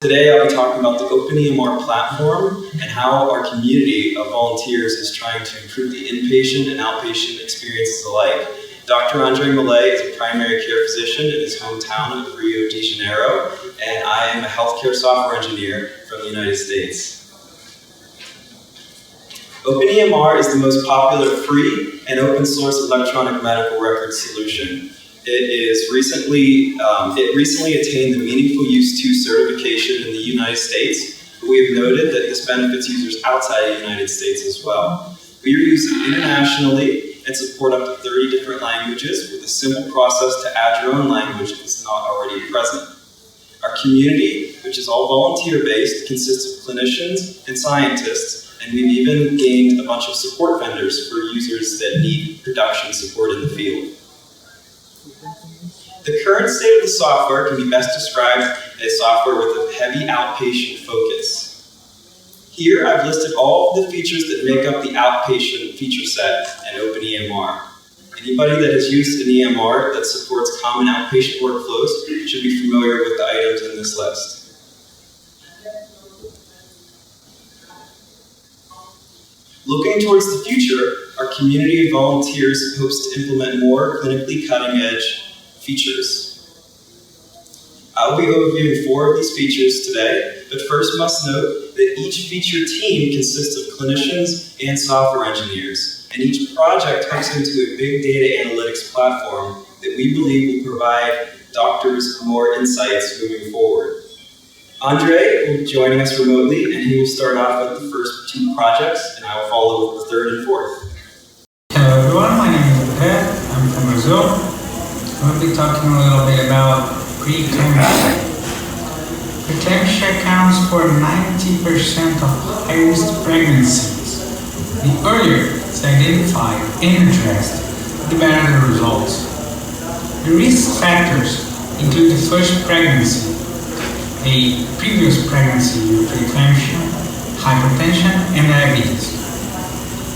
Today I'll be talking about the OpenEMR platform and how our community of volunteers is trying to improve the inpatient and outpatient experiences alike. Dr. Millet is a primary care physician in his hometown of Rio de Janeiro, and I am a healthcare software engineer from the United States. OpenEMR is the most popular free and open source electronic medical records solution. It recently attained the Meaningful Use 2 certification in the United States, but we have noted that this benefits users outside the United States as well. We are used internationally and support up to 30 different languages with a simple process to add your own language if it's not already present. Our community, which is all volunteer-based, consists of clinicians and scientists, and we've even gained a bunch of support vendors for users that need production support in the field. The current state of the software can be best described as software with a heavy outpatient focus. Here I've listed all of the features that make up the outpatient feature set in OpenEMR. Anybody that has used an EMR that supports common outpatient workflows should be familiar with the items in this list. Looking towards the future, our community of volunteers hopes to implement more clinically cutting-edge features. I'll be overviewing 4 of these features today, but first must note that each feature team consists of clinicians and software engineers, and each project hooks into a big data analytics platform that we believe will provide doctors more insights moving forward. Andre will be joining us remotely, and he will start off with the first 2 projects, and I will follow with the 3rd and 4th. Hello everyone, my name is Vita. I'm from Brazil. We'll be talking a little bit about preeclampsia. Preeclampsia accounts for 90% of high-risk pregnancies. The earlier it's identified and addressed, the better the results. The risk factors include the first pregnancy, a previous pregnancy with preeclampsia, hypertension, and diabetes.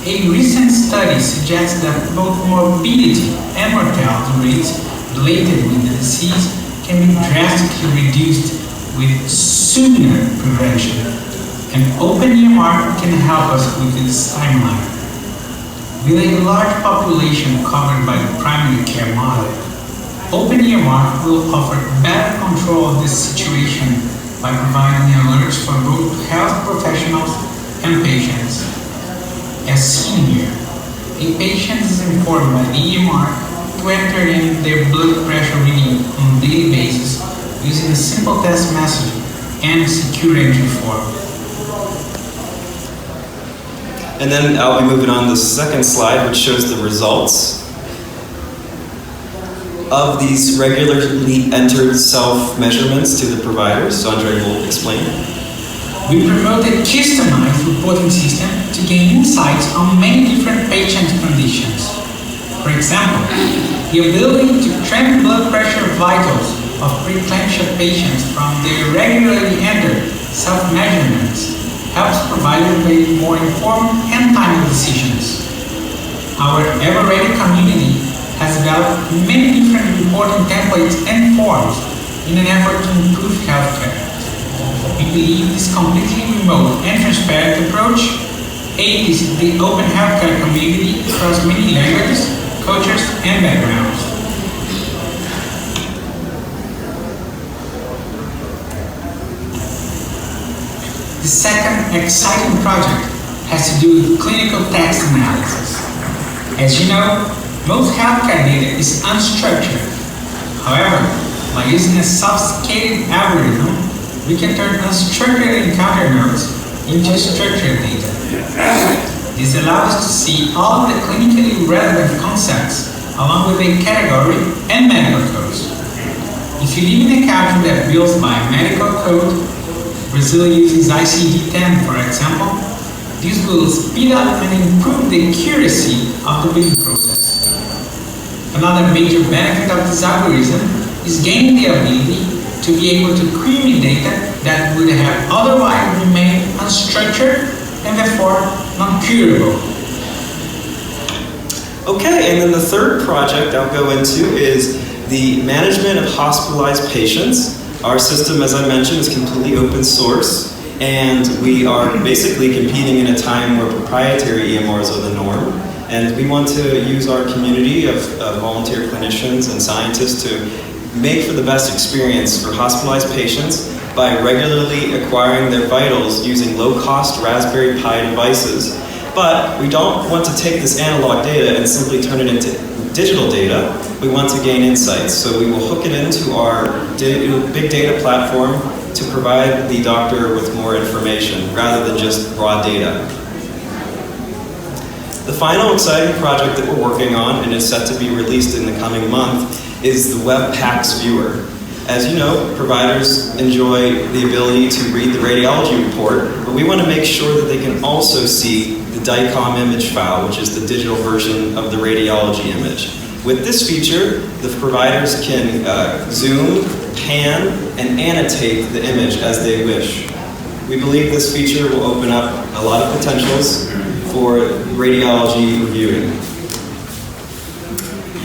A recent study suggests that both morbidity and mortality rates related with the disease can be drastically reduced with sooner prevention, and OpenEMR can help us with this timeline. With a large population covered by the primary care model, OpenEMR will offer better control of this situation by providing alerts for both health professionals and patients. As seen here, a patient is informed by the EMR to enter in their blood pressure reading on a daily basis using a simple text message and a secure entry form. And then I'll be moving on to the second slide, which shows the results of these regularly entered self-measurements to the providers. So Andre will explain. We promote a customized reporting system to gain insights on many different patient conditions. For example, the ability to track blood pressure vitals of preeclampsia patients from their regularly entered self-measurements helps providers make more informed and timely decisions. Our ever-ready community has developed many different reporting templates and forms in an effort to improve healthcare. We believe this completely remote and transparent approach aids the open healthcare community across many languages, cultures, and backgrounds. The second exciting project has to do with clinical text analysis. As you know, most healthcare data is unstructured. However, by using a sophisticated algorithm, we can turn unstructured encounter notes into structured data. This allows us to see all the clinically relevant concepts along with a category and medical codes. If you live in a country that builds by medical code, Brazil uses ICD-10 for example, this will speed up and improve the accuracy of the billing process. Another major benefit of this algorithm is gaining the ability to be able to query data that would have otherwise remained unstructured and therefore non-queryable. Okay, and then the third project I'll go into is the management of hospitalized patients Our system, as I mentioned, is completely open source, and we are basically competing in a time where proprietary EMRs are the norm. And we want to use our community of volunteer clinicians and scientists to make for the best experience for hospitalized patients by regularly acquiring their vitals using low-cost Raspberry Pi devices. But we don't want to take this analog data and simply turn it into digital data. We want to gain insights, so we will hook it into our big data platform to provide the doctor with more information rather than just raw data. The final exciting project that we're working on, and is set to be released in the coming month, is the Web PACS viewer. As you know, providers enjoy the ability to read the radiology report, but we want to make sure that they can also see the DICOM image file, which is the digital version of the radiology image. With this feature, the providers can zoom, pan, and annotate the image as they wish. We believe this feature will open up a lot of potentials for radiology reviewing.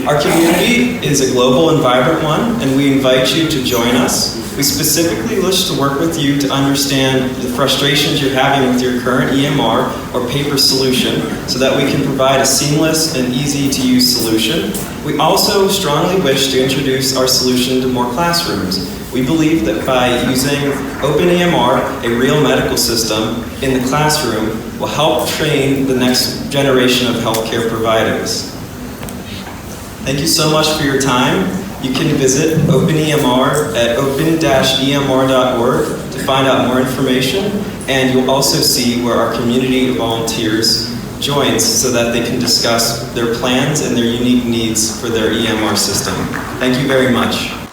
Our community is a global and vibrant one, and we invite you to join us. We specifically wish to work with you to understand the frustrations you're having with your current EMR or paper solution so that we can provide a seamless and easy-to-use solution. We also strongly wish to introduce our solution to more classrooms. We believe that by using OpenEMR, a real medical system, in the classroom will help train the next generation of healthcare providers. Thank you so much for your time. You can visit OpenEMR at open-emr.org to find out more information, and you'll also see where our community of volunteers joins so that they can discuss their plans and their unique needs for their EMR system. Thank you very much.